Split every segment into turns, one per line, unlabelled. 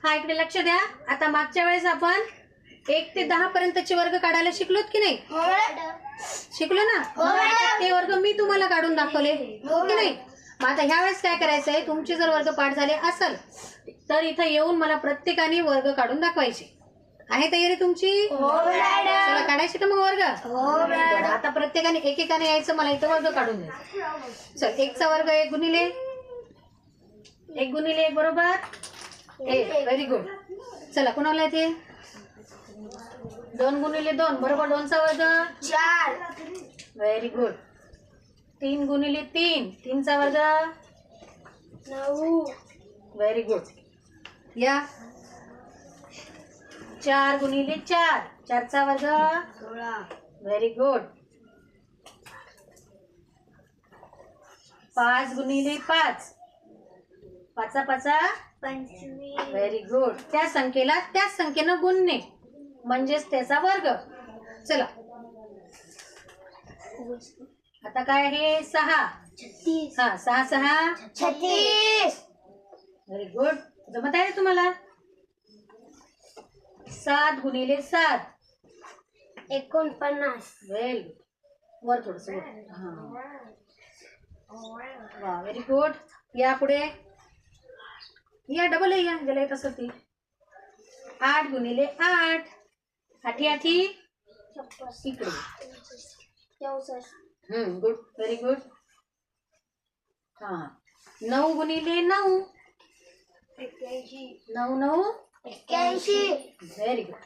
हा इकडे लक्ष द्या. आता मागच्या वेळेस आपण 1 ते 10 पर्यंतचे वर्ग काढायला शिकलोत की नाही? शिकलो ना. ते वर्ग मी तुम्हाला काढून दाखवले हो की नाही? मग आता ह्या वेळेस काय करायचंय, तुमचे जर वर्ग पाठ झाले असेल तर इथं येऊन मला प्रत्येकाने वर्ग काढून दाखवायचे. आहे तयारी तुमची? चला काढायची का मग वर्ग? आता प्रत्येकाने एकेकाने यायचं, मला इथं वर्ग काढून द्यायचं. चल 1 चा वर्ग 1 गुणिले 1 बरोबर 1. Very good. चला कुणाला येते? 2 गुणिले 2 बरोबर 2 चा वर्ग
4.
Very good. 3 गुणिले 3 3 चा वर्ग
9.
Very good. या 4 गुणिले 4 4 चा वर्ग
16.
Very good. 5 गुणिले 5 5 5
25.
Very good. त्या संख्येला त्याच संख्येनं गुणणे म्हणजेच त्याचा वर्ग. चला आता काय आहे? 6.
36.
हा 6 6
36.
Very good. जमत आहे तुम्हाला? 7 गुणिले 7
49.
Very good. वर थोडस वा व्हेरी गुड. या पुढे या डबल या ज्याला येत असेल ती. 8 गुणिले 8 आठी आठी इकडे.
64.
Good very good. हा 9 गुणिले 9
81.
9 9
81.
Very good.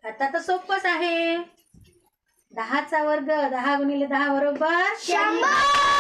आता तर सोपच आहे. 10 चा वर्ग 10 गुणिले 10 बरोबर
100.